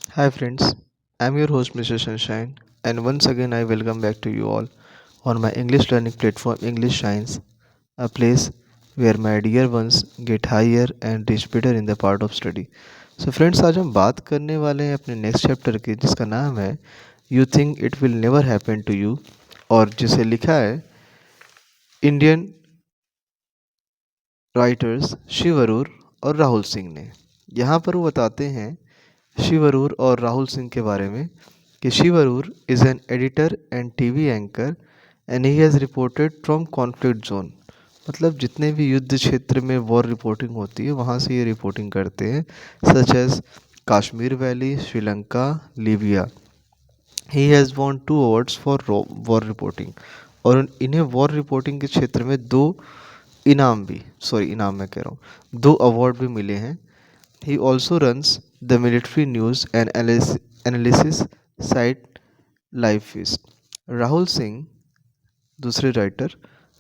Hi friends, I'm your host Mr. Sunshine, and once again I welcome back to you all on my English learning platform English Shines, a place where my dear ones get higher and reach better in the part of study. So friends, आज हम बात करने वाले हैं अपने next chapter की जिसका नाम है you think it will never happen to you और जिसे लिखा है इंडियन राइटर्स शिव अरोर और राहुल सिंह ने। यहाँ पर वो बताते हैं शिव अरोर और राहुल सिंह के बारे में कि Shiv Aroor is an editor and TV anchor and he has reported from conflict zone. मतलब जितने भी युद्ध क्षेत्र में वॉर रिपोर्टिंग होती है वहाँ से ये रिपोर्टिंग करते हैं, such as Kashmir valley, Sri Lanka, Libya. He has won 2 awards for war reporting और इन्हें वॉर रिपोर्टिंग के क्षेत्र में इनाम मैं कह रहा हूँ 2 अवार्ड भी मिले हैं। He also runs the military news and analysis site LiveFeast. Rahul Singh, दूसरे writer,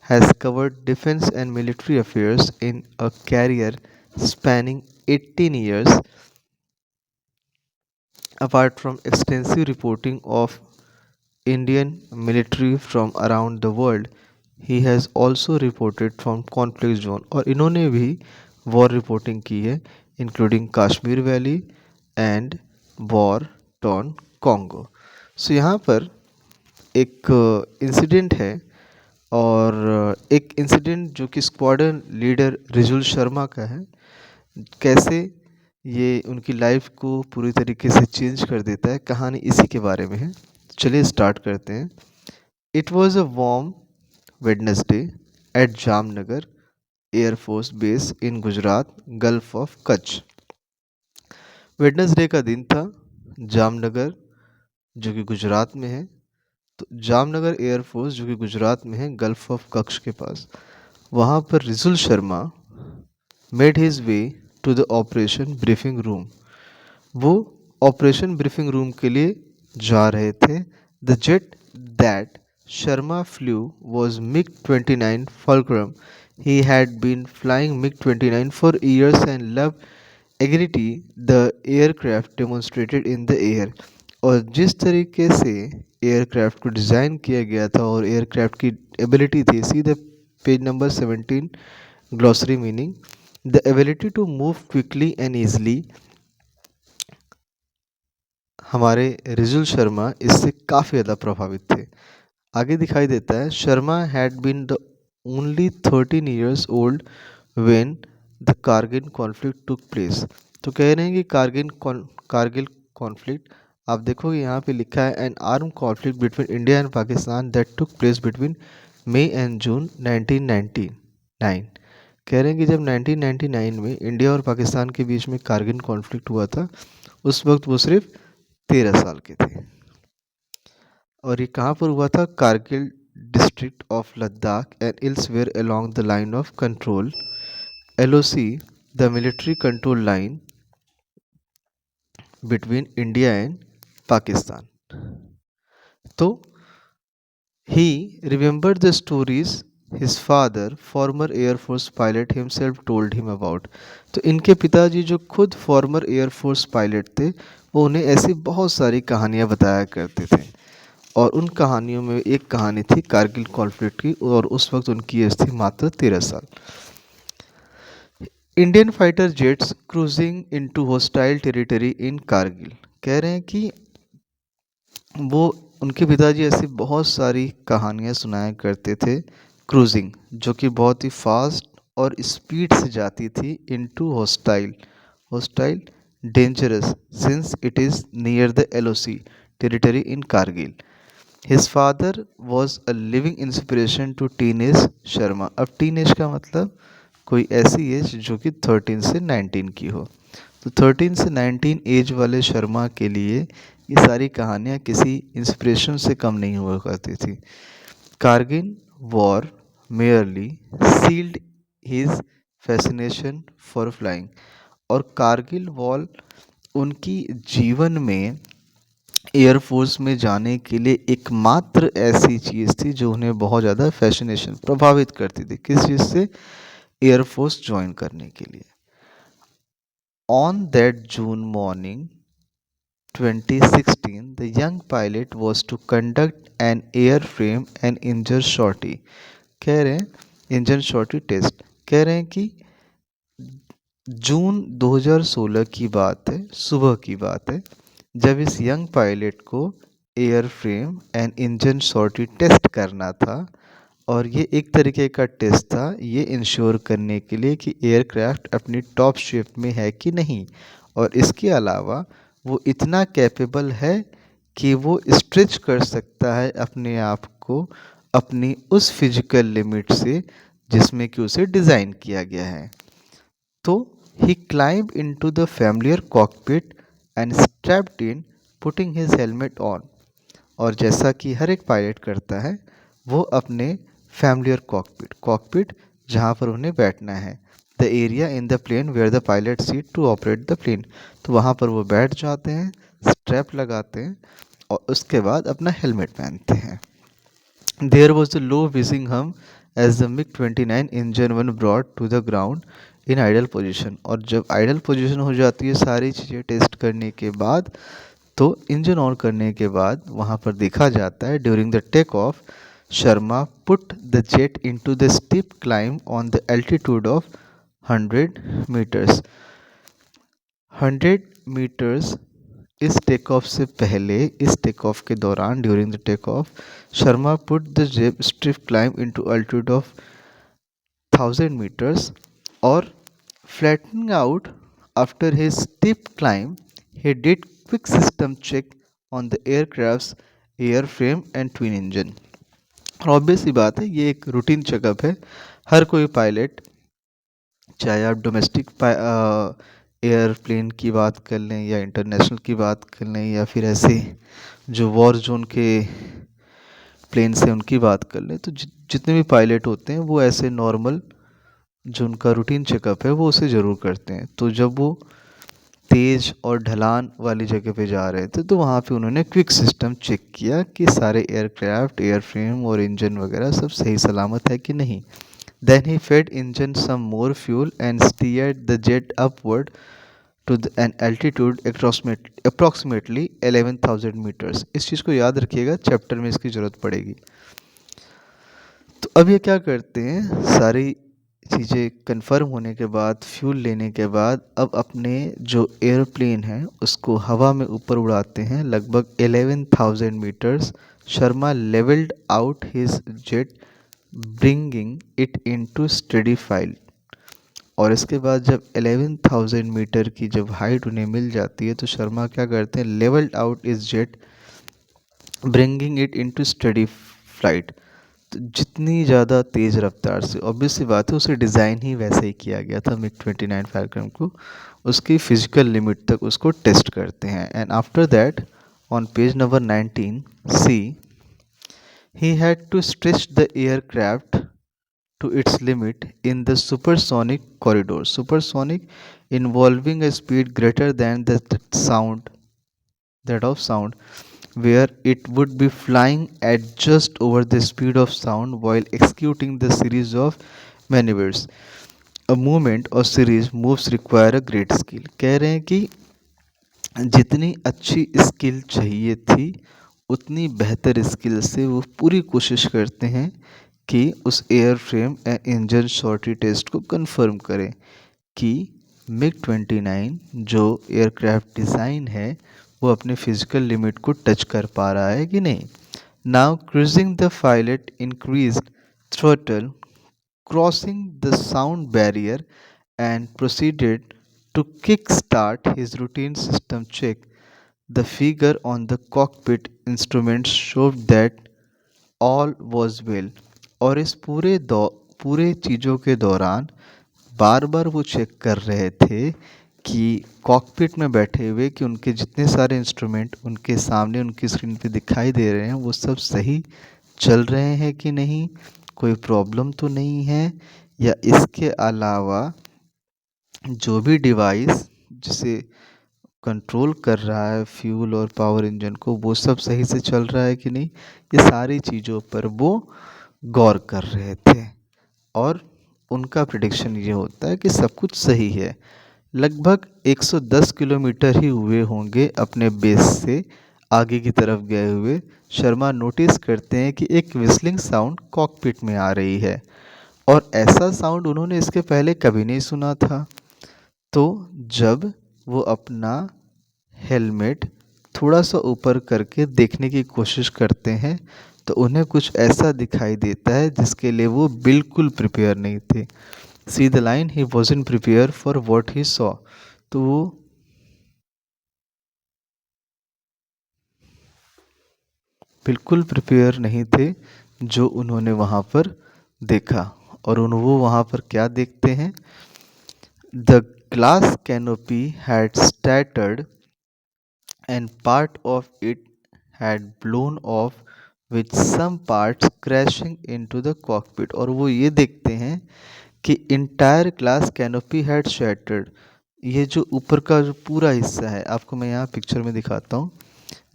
has covered defense and military affairs in a career spanning 18 years. Apart from extensive reporting of Indian military from around the world, he has also reported from conflict zone और इन्होंने भी war reporting की है including Kashmir valley and war torn Congo. So यहाँ पर एक incident है और एक इंसिडेंट जो कि स्क्वाड्रन लीडर रिजुल शर्मा का है, कैसे ये उनकी लाइफ को पूरी तरीके से चेंज कर देता है, कहानी इसी के बारे में है। चलिए स्टार्ट करते हैं। It was a warm Wednesday at Jamnagar air force base in Gujarat, gulf of Kutch. Wednesday का दिन था, जामनगर जो कि गुजरात में है, तो जामनगर एयरफोर्स जो कि गुजरात में है गल्फ ऑफ कच्छ के पास, वहाँ पर Rijul Sharma made his way to the operation briefing room. वो ऑपरेशन ब्रीफिंग रूम के लिए जा रहे थे। The jet that Sharma flew was MiG 29 fulcrum. He had been flying MiG 29 for years and love agility the aircraft demonstrated in the air. और जिस तरीके से एयरक्राफ्ट को डिज़ाइन किया गया था और एयरक्राफ्ट की एबिलिटी थी, see the page number 17 glossary meaning the ability to move quickly and easily. हमारे रिजुल शर्मा इससे काफ़ी ज़्यादा प्रभावित थे। आगे दिखाई देता है Sharma had been the only 13 years old when the Kargil conflict took place. तो कह रहे हैं कि कारगिल कॉन्फ्लिक्ट, आप देखोगे यहाँ पे लिखा है an arm conflict between India and Pakistan that took place between May and June 1999। कह रहे हैं कि जब 1999 में इंडिया और पाकिस्तान के बीच में कारगिल कॉन्फ्लिक्ट हुआ था, उस वक्त वो सिर्फ 13 साल के थे। और ये कहाँ पर हुआ था? Kargil district of Ladakh and elsewhere along the line of control, LOC, the military control line between India and Pakistan. तो he remembered the stories his father, former Air Force pilot himself told him about। तो इनके पिताजी जो खुद farmer air force pilot थे, वो उन्हें ऐसी बहुत सारी कहानियाँ बताया करते थे और उन कहानियों में एक कहानी थी कारगिल कॉन्फ्लिक्ट की और उस वक्त उनकी एज थी मात्र 13 साल। Indian fighter jets cruising into hostile territory in Kargil. कह रहे हैं कि वो उनके पिताजी ऐसी बहुत सारी कहानियाँ सुनाया करते थे, क्रूजिंग जो कि बहुत ही फास्ट और स्पीड से जाती थी into hostile, hostile dangerous since it is near the LOC territory in Kargil. His father was a living inspiration to teenage Sharma. अब टीनेज का मतलब कोई ऐसी एज जो कि 13 से 19 की हो। तो 13 से 19 एज वाले शर्मा के लिए ये सारी कहानियाँ किसी इंस्पिरेशन से कम नहीं हुआ करती थी। Kargil war merely sealed his fascination for flying. और कारगिल वॉर उनकी जीवन में एयरफोर्स में जाने के लिए एकमात्र ऐसी चीज़ थी जो उन्हें बहुत ज़्यादा फैसिनेशन प्रभावित करती थी। किस चीज़ से? एयरफोर्स ज्वाइन करने के लिए। On that June morning 2016, the young pilot was to conduct an airframe and engine sortie. कह रहे हैं इंजन शॉर्टी टेस्ट, कह रहे हैं कि जून 2016 की बात है, सुबह की बात है, जब इस यंग पायलट को एयरफ्रेम एंड इंजन सॉर्टी टेस्ट करना था। और ये एक तरीके का टेस्ट था ये इंश्योर करने के लिए कि एयरक्राफ्ट अपनी टॉप शेप में है कि नहीं, और इसके अलावा वो इतना कैपेबल है कि वो स्ट्रेच कर सकता है अपने आप को अपनी उस फिजिकल लिमिट से जिसमें कि उसे डिज़ाइन किया गया है। तो he climbed into the familiar cockpit and strapped in, putting his helmet on. और जैसा कि हर एक पायलट करता है, वो अपने फैमिलियर कॉकपिट जहाँ पर उन्हें बैठना है, the area in the plane where the pilot seat to operate the plane, तो वहाँ पर वो बैठ जाते हैं, स्ट्रैप लगाते हैं और उसके बाद अपना हेलमेट पहनते हैं। There was a low whizzing hum as the MiG-29 engine one brought to the ground in idle position. और जब आइडल पोजीशन हो जाती है सारी चीज़ें टेस्ट करने के बाद, तो इंजन ऑन करने के बाद वहाँ पर देखा जाता है during the take off Sharma put the jet into the steep climb on the altitude of 100 metres. 100 metres इस टेक ऑफ से पहले, इस टेक ऑफ के दौरान during the take off Sharma put the jet strip climb into altitude of 1000 meters और flattening out after his steep climb, he did quick system check on the aircraft's airframe and twin engine. और obvious सी बात है ये एक routine checkup है, हर कोई pilot, चाहे आप डोमेस्टिक एयरप्लेन की बात कर लें या इंटरनेशनल की बात कर लें या फिर ऐसे जो वॉर जोन के प्लेन से उनकी बात कर लें, तो जितने भी पायलट होते हैं वो ऐसे नॉर्मल जो उनका रूटीन चेकअप है वो उसे ज़रूर करते हैं। तो जब वो तेज़ और ढलान वाली जगह पे जा रहे थे तो वहाँ पे उन्होंने क्विक सिस्टम चेक किया कि सारे एयरक्राफ्ट, एयरफ्रेम और इंजन वगैरह सब सही सलामत है कि नहीं। Then he fed engine some more fuel and steered the jet upward to an altitude approximately 11,000 metres. इस चीज़ को याद रखिएगा, चैप्टर में इसकी ज़रूरत पड़ेगी। तो अब ये क्या करते हैं, सारी चीज़ें कंफर्म होने के बाद, फ्यूल लेने के बाद, अब अपने जो एयरप्लेन है उसको हवा में ऊपर उड़ाते हैं लगभग 11,000 metres. Sharma levelled out his jet bringing it into steady flight. और इसके बाद जब 11,000 मीटर की जब हाइट उन्हें मिल जाती है तो शर्मा क्या करते हैं, levelled out his jet bringing it into steady flight. तो जितनी ज़्यादा तेज़ रफ्तार से, ऑब्वियस सी बात है उसे डिज़ाइन ही वैसे ही किया गया था MiG-29 फाल्कन को, उसकी फ़िज़िकल लिमिट तक उसको टेस्ट करते हैं। And after that on page number 19 see, he had to stretch the aircraft to its limit in the supersonic corridor. Supersonic involving a speed greater than that of sound, where it would be flying at just over the speed of sound while executing the series of maneuvers. A movement or series moves require a great skill. कह रहे हैं कि जितनी अच्छी skill चाहिए थी उतनी बेहतर स्किल से वो पूरी कोशिश करते हैं कि उस airframe and engine sortie test को कंफर्म करें कि MiG-29 जो एयरक्राफ्ट डिज़ाइन है वो अपने फिजिकल लिमिट को टच कर पा रहा है कि नहीं। Now cruising the pilot increased throttle, crossing the sound barrier and proceeded to kick-start his routine system check. The figure on the cockpit instruments showed that all was well. और इस पूरे चीज़ों के दौरान बार बार वो चेक कर रहे थे कि कॉकपिट में बैठे हुए कि उनके जितने सारे इंस्ट्रूमेंट उनके सामने उनकी स्क्रीन पे दिखाई दे रहे हैं वो सब सही चल रहे हैं कि नहीं, कोई प्रॉब्लम तो नहीं है, या इसके अलावा जो भी डिवाइस जिसे कंट्रोल कर रहा है फ्यूल और पावर इंजन को वो सब सही से चल रहा है कि नहीं, ये सारी चीज़ों पर वो गौर कर रहे थे। और उनका प्रिडिक्शन ये होता है कि सब कुछ सही है। लगभग 110 किलोमीटर ही हुए होंगे अपने बेस से आगे की तरफ गए हुए, शर्मा नोटिस करते हैं कि एक विस्लिंग साउंड कॉकपिट में आ रही है और ऐसा साउंड उन्होंने इसके पहले कभी नहीं सुना था। तो जब वो अपना हेलमेट थोड़ा सा ऊपर करके देखने की कोशिश करते हैं तो उन्हें कुछ ऐसा दिखाई देता है जिसके लिए वो बिल्कुल प्रिपेयर नहीं थे। See the line, he wasn't prepare for what he saw. तो वो बिल्कुल प्रिपेयर नहीं थे जो उन्होंने वहाँ पर देखा। और वो वहाँ पर क्या देखते हैं? The glass canopy had shattered and part of it had blown off with some parts crashing into the cockpit। और वो ये देखते हैं कि entire glass canopy had shattered. ये जो ऊपर का जो पूरा हिस्सा है, आपको मैं यहाँ पिक्चर में दिखाता हूँ।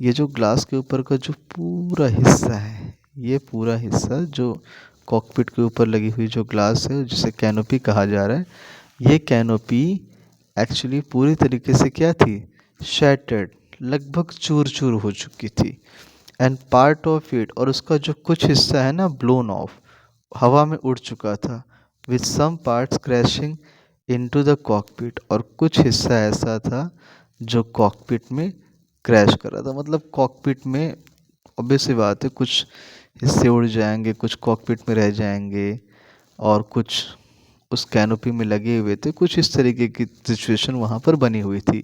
ये जो ग्लास के ऊपर का जो पूरा हिस्सा है, ये पूरा हिस्सा जो कॉकपिट के ऊपर लगी हुई जो ग्लास है जिसे कैनोपी कहा जा रहा है, ये कैनोपी एक्चुअली पूरी तरीके से क्या थी? शैटर्ड, लगभग चूर चूर हो चुकी थी। एंड पार्ट ऑफ इट, और उसका जो कुछ हिस्सा है ना, ब्लोन ऑफ, हवा में उड़ चुका था। With some parts crashing into the cockpit, और कुछ हिस्सा ऐसा था जो कॉकपिट में क्रैश कर रहा था। मतलब कॉकपिट में ऑब्वियस सी बात है कुछ हिस्से उड़ जाएंगे, कुछ कॉकपिट में रह जाएंगे और कुछ उस कैनोपी में लगे हुए थे। कुछ इस तरीके की सिचुएशन वहाँ पर बनी हुई थी।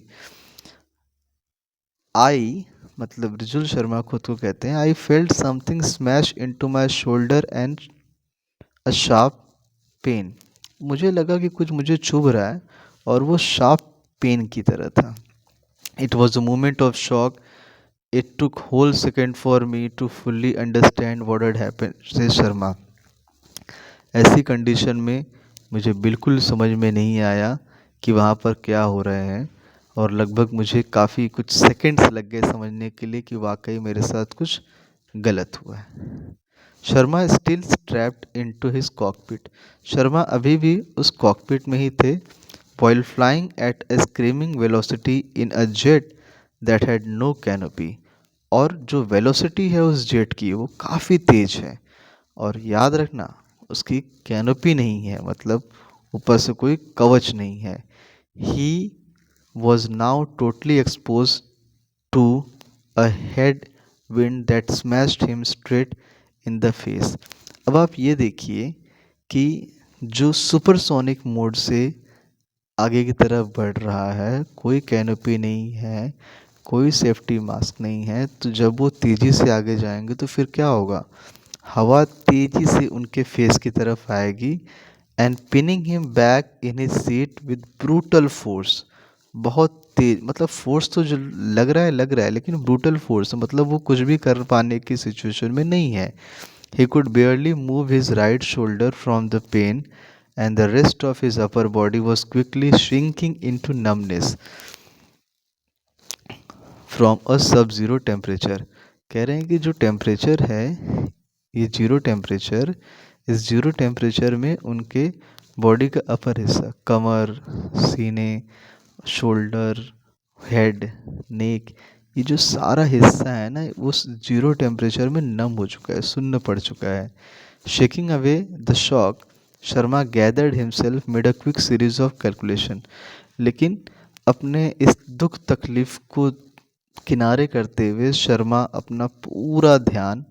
आई, मतलब रिजुल शर्मा खुद को कहते हैं, I felt something smash into my shoulder and a sharp pain. मुझे लगा कि कुछ मुझे चुभ रहा है और वो शार्प पेन की तरह था। It was a moment of shock. It took whole second for me to fully understand what had happened, says Sharma. ऐसी कंडीशन में मुझे बिल्कुल समझ में नहीं आया कि वहाँ पर क्या हो रहे हैं और लगभग मुझे काफ़ी कुछ सेकंड्स लग गए समझने के लिए कि वाकई मेरे साथ कुछ गलत हुआ है। Sharma still strapped into his cockpit. Sharma अभी भी उस कॉकपिट में ही थे। while flying at a screaming velocity in a jet that had no canopy। और जो वेलोसिटी है उस जेट की वो काफ़ी तेज है और याद रखना उसकी कैनोपी नहीं है, मतलब ऊपर से कोई कवच नहीं है। He was now totally expose to a head wind that smashed him straight in the face. अब आप ये देखिए कि जो सुपरसोनिक मोड से आगे की तरफ बढ़ रहा है, कोई कैनोपी नहीं है, कोई सेफ्टी मास्क नहीं है, तो जब वो तेज़ी से आगे जाएंगे तो फिर क्या होगा? हवा तेजी से उनके फेस की तरफ आएगी and pinning him back in his seat with brutal force. बहुत तेज, मतलब फोर्स तो जो लग रहा है लेकिन ब्रूटल फोर्स, मतलब वो कुछ भी कर पाने की सिचुएशन में नहीं है। He could barely move his right shoulder from the pain and the rest of his upper body was quickly shrinking in to numbness from a sub zero temperature. कह रहे हैं कि जो टेम्परेचर है ये जीरो टेम्परेचर, इस zero temperature में उनके बॉडी का अपर हिस्सा, कमर, सीने, शोल्डर, हेड, नेक, ये जो सारा हिस्सा है ना उस जीरो टेम्परेचर में नम हो चुका है, सुन्न पड़ चुका है। Shaking away the shock, Sharma gathered himself made a quick series of calculation. लेकिन अपने इस दुख तकलीफ को किनारे करते हुए शर्मा अपना पूरा ध्यान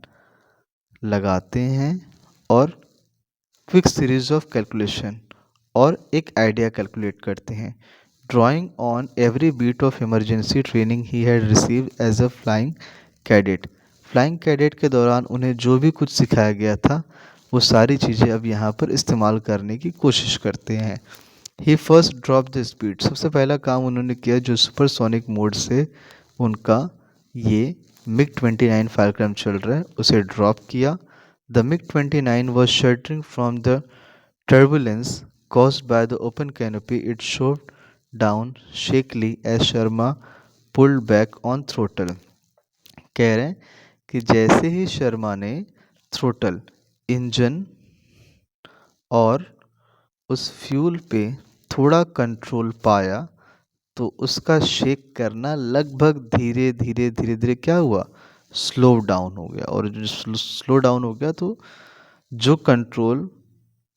लगाते हैं और क्विक सीरीज ऑफ कैलकुलेशन और एक आइडिया कैलकुलेट करते हैं। Drawing on every beat of emergency training he had receive as a flying cadet. Flying cadet के दौरान उन्हें जो भी कुछ सिखाया गया था वो सारी चीज़ें अब यहाँ पर इस्तेमाल करने की कोशिश करते हैं। ही फर्स्ट ड्रॉप द स्पीड, सबसे पहला काम उन्होंने किया जो सुपरसोनिक मोड से उनका ये MiG-29 फायरक्रम चल रहा है उसे ड्रॉप किया। The MiG-29 was shuddering from the turbulence caused by the open canopy. It shoved down shakily as Sharma pulled back on throttle। कह रहे हैं कि जैसे ही शर्मा ने थ्रोटल, इंजन और उस फ्यूल पे थोड़ा कंट्रोल पाया तो उसका शेक करना लगभग धीरे धीरे धीरे धीरे क्या हुआ, स्लो डाउन हो गया। और जो स्लो डाउन हो गया तो जो कंट्रोल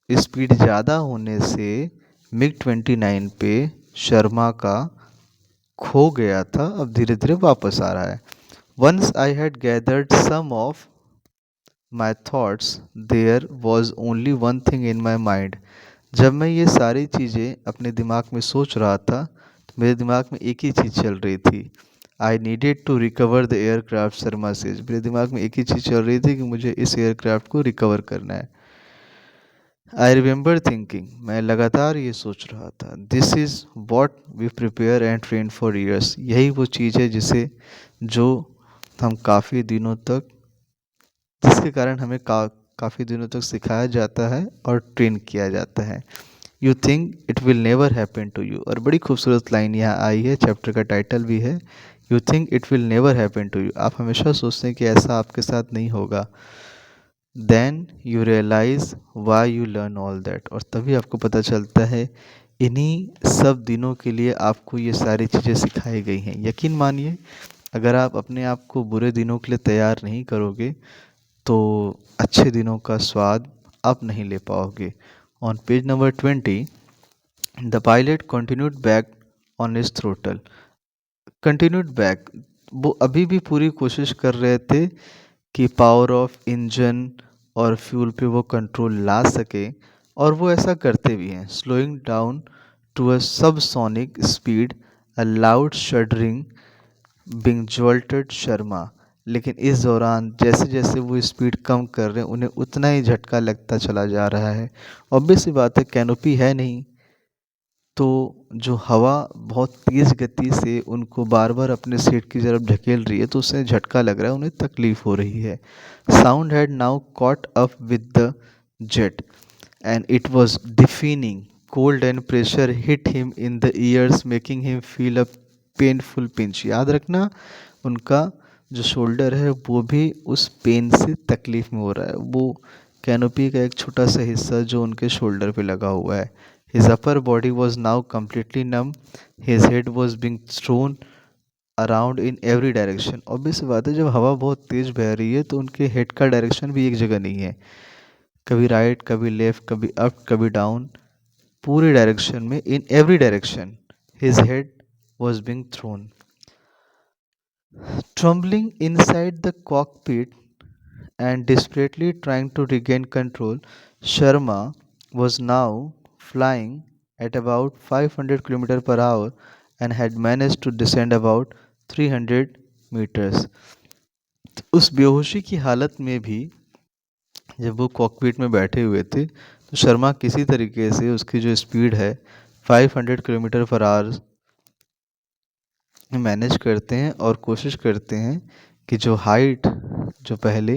स्पीड ज़्यादा होने से मिग 29 पे शर्मा का खो गया था, अब धीरे धीरे वापस आ रहा है। Once I had gathered some of my thoughts there was only one thing in my mind. जब मैं ये सारी चीज़ें अपने दिमाग में सोच रहा था तो मेरे दिमाग में एक ही चीज़ चल रही थी, I needed to recover the aircraft, Sharma says. मेरे दिमाग में एक ही चीज़ चल रही थी कि मुझे इस एयरक्राफ्ट को रिकवर करना है। आई रिमेंबर थिंकिंग, मैं लगातार ये सोच रहा था, this is what we prepare and train for years. यही वो चीज़ है जो हम काफ़ी दिनों तक, जिसके कारण हमें काफ़ी दिनों तक सिखाया जाता है और ट्रेन किया जाता है। You think it will never happen to you. और बड़ी खूबसूरत लाइन यहाँ आई है, चैप्टर का टाइटल भी है, you think it will never happen to you. आप हमेशा सोचते हैं कि ऐसा आपके साथ नहीं होगा। Then you realise why you learn all that. और तभी आपको पता चलता है इन्हीं सब दिनों के लिए आपको ये सारी चीज़ें सिखाई गई हैं। यकीन मानिए, अगर आप अपने आप को बुरे दिनों के लिए तैयार नहीं करोगे तो अच्छे दिनों का स्वाद आप नहीं ले पाओगे। On page number 20, the pilot continued back on his throttle. Continued back, वो अभी भी पूरी कोशिश कर रहे थे कि पावर ऑफ इंजन और फ्यूल पे वो कंट्रोल ला सके, और वो ऐसा करते भी हैं। Slowing down to a subsonic speed, a loud shuddering being jolted Sharma. लेकिन इस दौरान जैसे जैसे वो स्पीड कम कर रहे हैं उन्हें उतना ही झटका लगता चला जा रहा है। ऑब्वियस सी बात है, कैनोपी है नहीं, तो जो हवा बहुत तेज़ गति से उनको बार बार अपने सीट की तरफ ढकेल रही है तो उससे झटका लग रहा है, उन्हें तकलीफ हो रही है। Sound had now caught up with the jet and it was deafening, cold and pressure hit him in the ears making him feel a painful pinch. याद रखना, उनका जो शोल्डर है वो भी उस पेन से तकलीफ में हो रहा है। वो कैनोपी का एक छोटा सा हिस्सा जो उनके शोल्डर पे लगा हुआ है। His upper body was now completely numb. His head was being thrown around in every direction. Obvious बात है, जब हवा बहुत तेज बह रही है तो उनके हेड का डायरेक्शन भी एक जगह नहीं है, कभी राइट कभी लेफ्ट कभी अप कभी डाउन, पूरे डायरेक्शन में, in every direction his head was being thrown. Trembling inside the cockpit and desperately trying to regain control, Sharma was now flying at about 500 km per hour and had managed to descend about 300 meters. उस बेहोशी की हालत में भी जब वो cockpit में बैठे हुए थे तो शर्मा किसी तरीके से उसकी जो स्पीड है 500 किलोमीटर पर आवर मैनेज करते हैं और कोशिश करते हैं कि जो हाइट जो पहले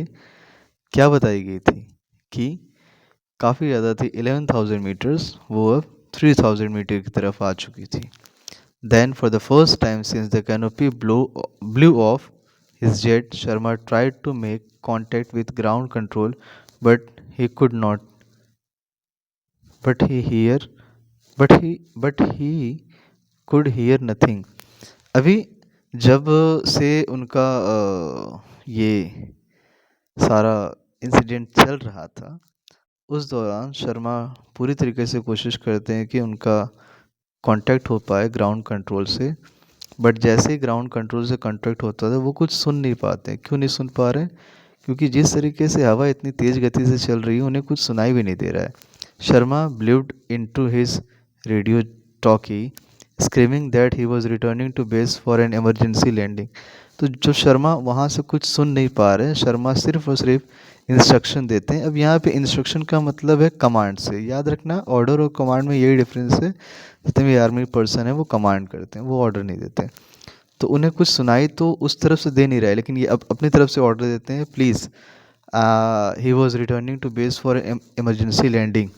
क्या बताई गई थी कि काफ़ी ज़्यादा थी 11,000 मीटर्स, वो अब 3,000 मीटर की तरफ आ चुकी थी। Then for the first time since the canopy blew off his jet, Sharma tried to make contact with ground control, but he could not. But he hear, but he could hear nothing. अभी जब से उनका ये सारा incident चल रहा था उस दौरान शर्मा पूरी तरीके से कोशिश करते हैं कि उनका कांटेक्ट हो पाए ग्राउंड कंट्रोल से, बट जैसे ही ग्राउंड कंट्रोल से कांटेक्ट होता था वो कुछ सुन नहीं पाते। क्यों नहीं सुन पा रहे? क्योंकि जिस तरीके से हवा इतनी तेज़ गति से चल रही है उन्हें कुछ सुनाई भी नहीं दे रहा है। Sharma bellowed into his radio talkie screaming that he was returning to base for an emergency landing. तो जो शर्मा वहाँ से कुछ सुन नहीं पा रहे हैं, शर्मा सिर्फ और सिर्फ इंस्ट्रक्शन देते हैं। अब यहाँ पे इंस्ट्रक्शन का मतलब है कमांड से। याद रखना, ऑर्डर और कमांड में यही डिफरेंस है। जितने भी आर्मी पर्सन है वो कमांड करते हैं, वो ऑर्डर नहीं देते। तो उन्हें कुछ सुनाई तो उस तरफ से दे नहीं रहा है, लेकिन ये अब अपनी तरफ से ऑर्डर देते हैं, please he was returning to base for emergency landing.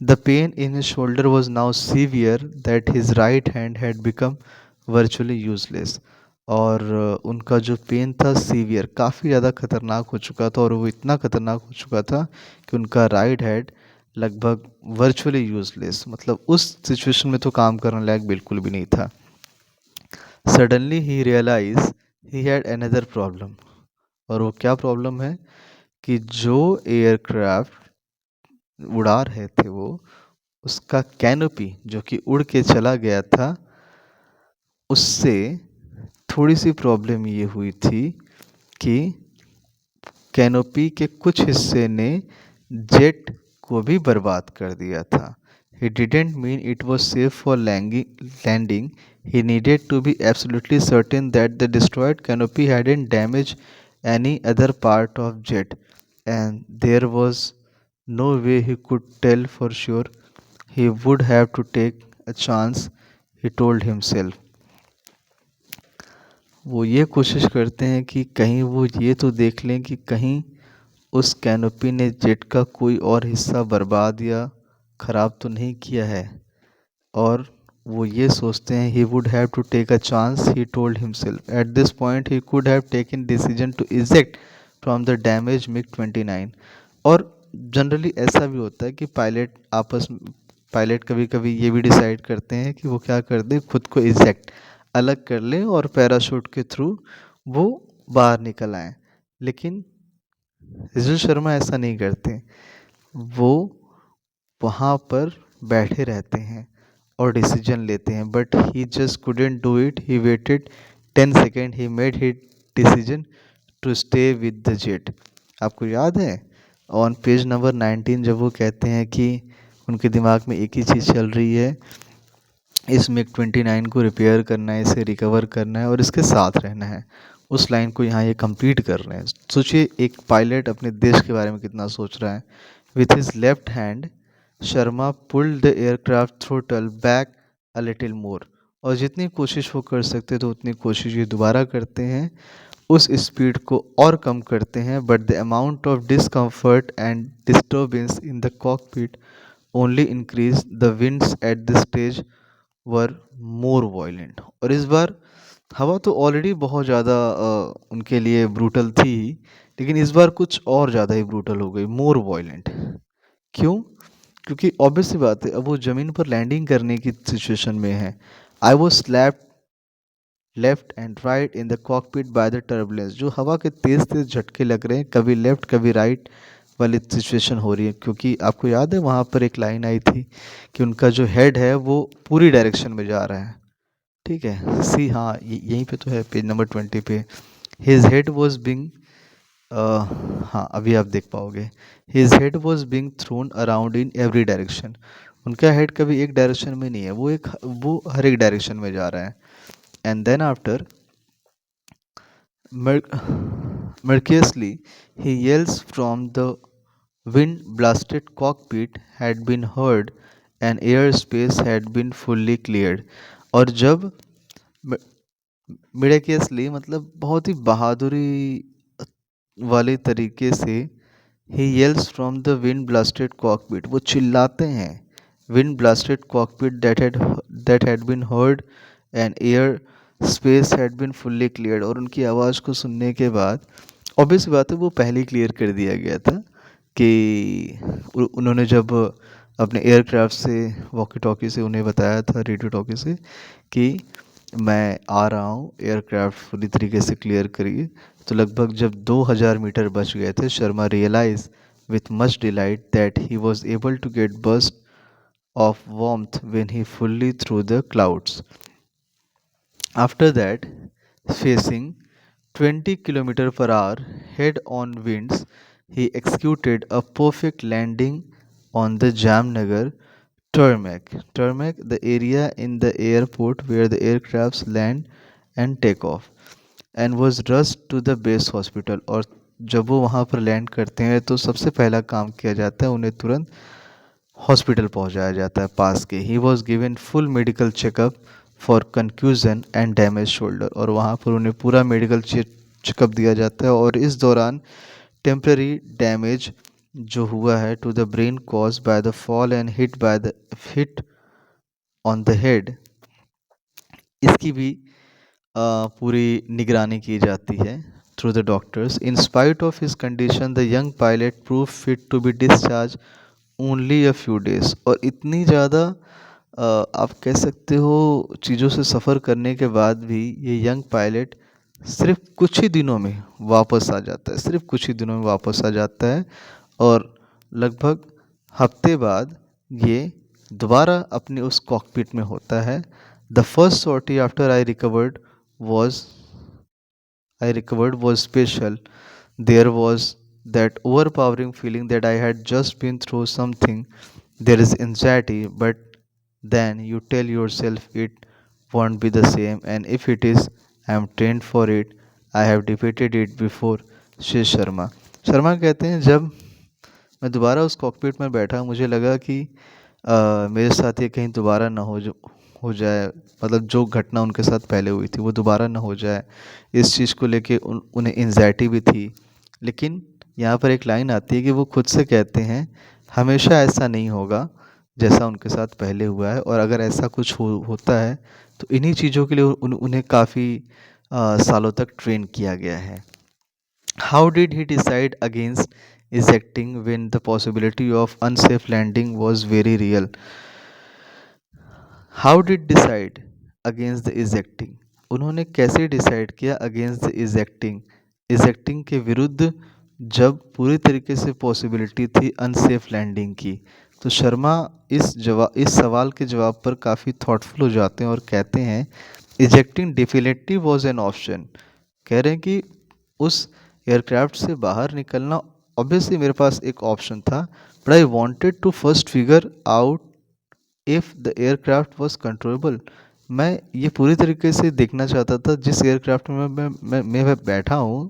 The pain in his shoulder was now severe that his right hand had become virtually useless. और उनका जो पेन था सीवियर, काफ़ी ज़्यादा खतरनाक हो चुका था, और वो इतना खतरनाक हो चुका था कि उनका राइट हैंड लगभग वर्चुअली यूजलेस, मतलब उस सिचुएशन में तो काम करने लायक बिल्कुल भी नहीं था। Suddenly he realise he had another problem. और वो क्या प्रॉब्लम है कि जो एयरक्राफ्ट उड़ा रहे थे वो, उसका कैनोपी जो कि उड़ के चला गया था, उससे थोड़ी सी प्रॉब्लम ये हुई थी कि कैनोपी के कुछ हिस्से ने जेट को भी बर्बाद कर दिया था। He didn't mean it was safe for landing. He needed to be absolutely certain that the destroyed canopy hadn't damaged any other part of jet, and there was no way he could tell for sure. He would have to take a chance, he told himself. वो ये कोशिश करते हैं कि कहीं वो ये तो देख लें कि कहीं उस कैनोपी ने जेट का कोई और हिस्सा बर्बाद या ख़राब तो नहीं किया है। और वो ये सोचते हैं he would have to take a chance, he told himself. At this point he could have taken decision to eject from the damaged MiG-29। और जनरली ऐसा भी होता है कि पायलट कभी कभी ये भी डिसाइड करते हैं कि वो क्या कर दें, खुद को इजेक्ट अलग कर लें और पैराशूट के थ्रू वो बाहर निकल आए। लेकिन रिजल शर्मा ऐसा नहीं करते। वो वहाँ पर बैठे रहते हैं और डिसीजन लेते हैं, but he just couldn't do it. He waited 10 second, he made he decision to stay with the jet. आपको याद है ऑन पेज नंबर 19 जब वो कहते हैं कि उनके दिमाग में एक ही चीज़ चल रही है, इस MiG-29 को रिपेयर करना है, इसे रिकवर करना है और इसके साथ रहना है। उस लाइन को यहाँ ये कंप्लीट कर रहे हैं। सोचिए एक पायलट अपने देश के बारे में कितना सोच रहा है। With his left hand Sharma pulled the aircraft throttle back a little more. और जितनी कोशिश वो कर सकते थे उतनी कोशिश ये दोबारा करते हैं, उस स्पीड को और कम करते हैं, but the amount of discomfort and disturbance in the cockpit only increase. The winds at the stage were more violent. और इस बार हवा तो ऑलरेडी बहुत ज़्यादा उनके लिए ब्रूटल थी ही, लेकिन इस बार कुछ और ज़्यादा ही ब्रूटल हो गई, मोर वायलेंट। क्यों? क्योंकि ऑब्वियस सी बात है, अब वो ज़मीन पर लैंडिंग करने की सिचुएशन में है। I was slapped left and right in the cockpit by the turbulence. जो हवा के तेज़ तेज़ झटके लग रहे हैं, कभी लेफ्ट कभी राइट वाली सिचुएशन हो रही है। क्योंकि आपको याद है वहाँ पर एक लाइन आई थी कि उनका जो हेड है वो पूरी डायरेक्शन में जा रहा है। ठीक है, सी हाँ यहीं पे तो है पेज नंबर 20 पे। हिज हेड वॉज बिंग, हाँ अभी आप देख पाओगे, his head was being throne around in every direction. उनका हेड कभी एक डायरेक्शन में नहीं है, वो हर एक डायरेक्शन में जा रहा है। And then after mercilessly he yells from the wind blasted cockpit had been heard and airspace had been fully cleared। और जब मिडाकियसली मतलब बहुत ही बहादुरी वाले तरीके से he yells from the wind blasted cockpit, वो चिल्लाते हैं wind blasted cockpit that had been heard and air space had been fully cleared. और उनकी आवाज़ को सुनने के बाद ऑब्वियस बात है वो पहले ही क्लियर कर दिया गया था कि उन्होंने जब अपने एयरक्राफ्ट से वॉकी टॉकी से उन्हें बताया था, रेडियो टॉकी से, कि मैं आ रहा हूँ, एयरक्राफ्ट पूरी तरीके से क्लियर करिए। तो लगभग जब 2000 मीटर बच गए थे, Sharma realise with much delight that he was able to get burst of warmth when he fully through the clouds. After that, facing 20 km per hour head-on winds, he executed a perfect landing on the Jamnagar tarmac. Tarmac, the area in the airport where the aircrafts land and take off, and was rushed to the base hospital। और जब वो वहाँ पर land करते हैं तो सबसे पहला काम किया जाता है, उन्हें तुरंत हॉस्पिटल पहुँचाया जाता है पास के। He was given full medical checkup for confusion and damage shoulder. और वहाँ पर उन्हें पूरा मेडिकल चेकअप दिया जाता है। और इस दौरान टेम्पररी डैमेज जो हुआ है to the brain cause by the fall and hit on the head, इसकी भी पूरी निगरानी की जाती है through the doctors. In spite of his condition the young pilot prove fit to be discharge only a few days. और इतनी ज़्यादा आप कह सकते हो चीज़ों से सफ़र करने के बाद भी ये यंग पायलट सिर्फ कुछ ही दिनों में वापस आ जाता है, सिर्फ कुछ ही दिनों में वापस आ जाता है और लगभग हफ्ते बाद ये दोबारा अपने उस कॉकपिट में होता है। The first sortie after was I recovered was special. There was that overpowering feeling that I had just been through something. There is anxiety, but then you tell yourself it won't be the same, and if it is, I am trained for it. I have defeated it before. Shri Sharma Sharma कहते हैं, जब मैं दोबारा उस cockpit में बैठा मुझे लगा कि मेरे साथ ये कहीं दोबारा ना हो जाए, मतलब जो घटना उनके साथ पहले हुई थी वो दोबारा ना हो जाए। इस चीज़ को लेके उन्हें एंजाइटी भी थी। लेकिन यहाँ पर एक लाइन आती है कि वो खुद से कहते हैं हमेशा ऐसा नहीं होगा जैसा उनके साथ पहले हुआ है, और अगर ऐसा कुछ होता है तो इन्हीं चीज़ों के लिए उन्हें काफ़ी सालों तक ट्रेन किया गया है। How did he decide against ejecting when the possibility of unsafe landing was very real? How did decide against the ejecting? उन्होंने कैसे डिसाइड किया अगेंस्ट द इजेक्टिंग, इजेक्टिंग के विरुद्ध, जब पूरी तरीके से पॉसिबिलिटी थी अनसेफ लैंडिंग की। तो शर्मा इस सवाल के जवाब पर काफ़ी थॉटफुल हो जाते हैं और कहते हैं ejecting definitely was an option. कह रहे हैं कि उस एयरक्राफ्ट से बाहर निकलना ऑब्वियसली मेरे पास एक ऑप्शन था, but I wanted to first figure out if the aircraft was controllable. मैं ये पूरी तरीके से देखना चाहता था जिस एयरक्राफ्ट में मैं बैठा हूँ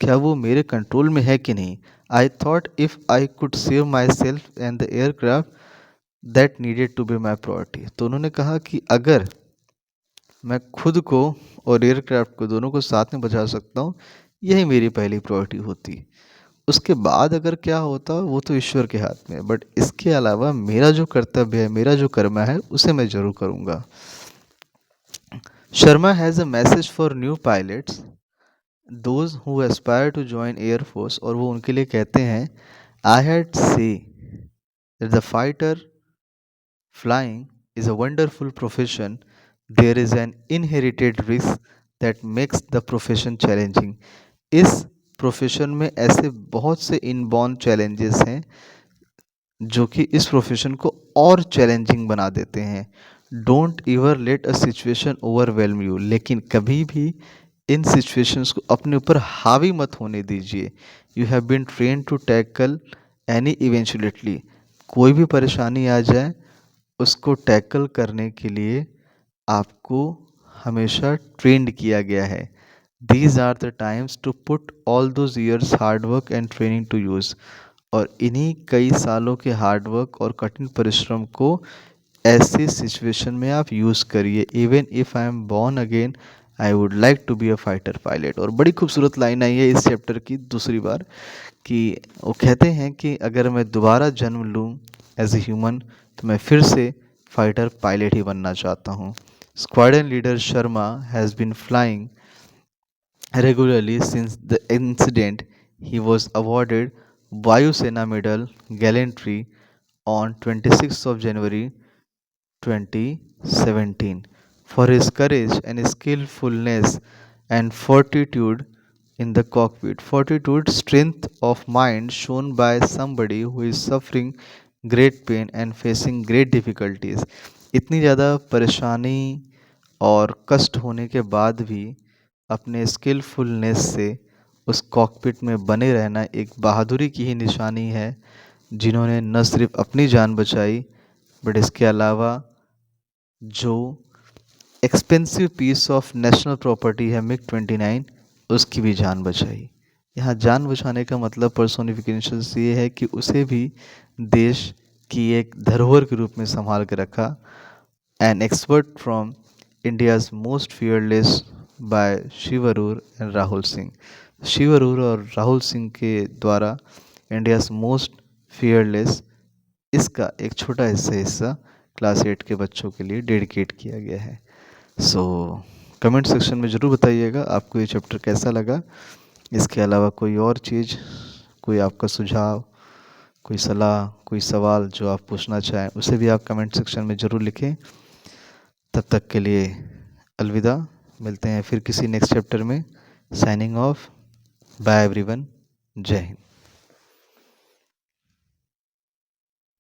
क्या वो मेरे कंट्रोल में है कि नहीं। I thought if I could save my self and the aircraft that needed to be my priority. तो उन्होंने कहा कि अगर मैं खुद को और एयरक्राफ्ट को दोनों को साथ में बचा सकता हूँ, यही मेरी पहली प्रायोरिटी होती। उसके बाद अगर क्या होता वो तो ईश्वर के हाथ में है, बट इसके अलावा मेरा जो कर्तव्य है, मेरा जो कर्म है, उसे मैं ज़रूर करूँगा। Sharma has a message for new pilots those who aspire to join air force, और वो उनके लिए कहते हैं I had say that the fighter flying is a wonderful profession. There is an inherited risk that makes the profession challenging. इस profession में ऐसे बहुत से इनबॉर्न चैलेंजेस हैं जो कि इस प्रोफेशन को और चैलेंजिंग बना देते हैं। Don't ever let a situation overwhelm you, लेकिन कभी भी इन सिचुएशंस को अपने ऊपर हावी मत होने दीजिए। You have been train to tackle any eventuality, कोई भी परेशानी आ जाए उसको टैकल करने के लिए आपको हमेशा ट्रेंड किया गया है। These are the times to put all those years hard work and training to use, और इन्हीं कई सालों के हार्ड वर्क और कठिन परिश्रम को ऐसी सिचुएशन में आप यूज़ करिए। Even if I am born again I would like to be a fighter pilot. और बड़ी खूबसूरत लाइन आई है इस चैप्टर की दूसरी बार कि वो कहते हैं कि अगर मैं दोबारा जन्म लूँ एज ए ह्यूमन तो मैं फिर से फाइटर पायलट ही बनना चाहता हूँ। Squadron leader Sharma has been flying regularly since the incident. He was awarded Vayu Sena Medal Gallantry on 26th of January 2017 for his courage and skillfulness and fortitude in the cockpit. Fortitude, strength of mind shown by somebody who is suffering great pain and facing great difficulties. इतनी ज़्यादा परेशानी और कष्ट होने के बाद भी अपने स्किलफुलनेस से उस कॉकपिट में बने रहना एक बहादुरी की ही निशानी है, जिन्होंने न सिर्फ अपनी जान बचाई बट इसके अलावा जो expensive piece of national property है मिग 29 उसकी भी जान बचाई। यहाँ जान बचाने का मतलब पर्सोनिफिकेशन से ये है कि उसे भी देश की एक धरोहर के रूप में संभाल के रखा। An expert from India's most fearless by Shiv Aroor and Rahul Singh. Shiv Aroor और राहुल सिंह के द्वारा इंडियाज़ मोस्ट फियरलेस इसका एक छोटा हिस्सा क्लास 8 के बच्चों के लिए डेडिकेट किया गया है। सो कमेंट सेक्शन में ज़रूर बताइएगा आपको ये चैप्टर कैसा लगा। इसके अलावा कोई और चीज़, कोई आपका सुझाव कोई सलाह, कोई सवाल जो आप पूछना चाहें, उसे भी आप कमेंट सेक्शन में ज़रूर लिखें। तब तक के लिए अलविदा, मिलते हैं फिर किसी नेक्स्ट चैप्टर में। साइनिंग ऑफ, बाय एवरीवन, जय हिंद।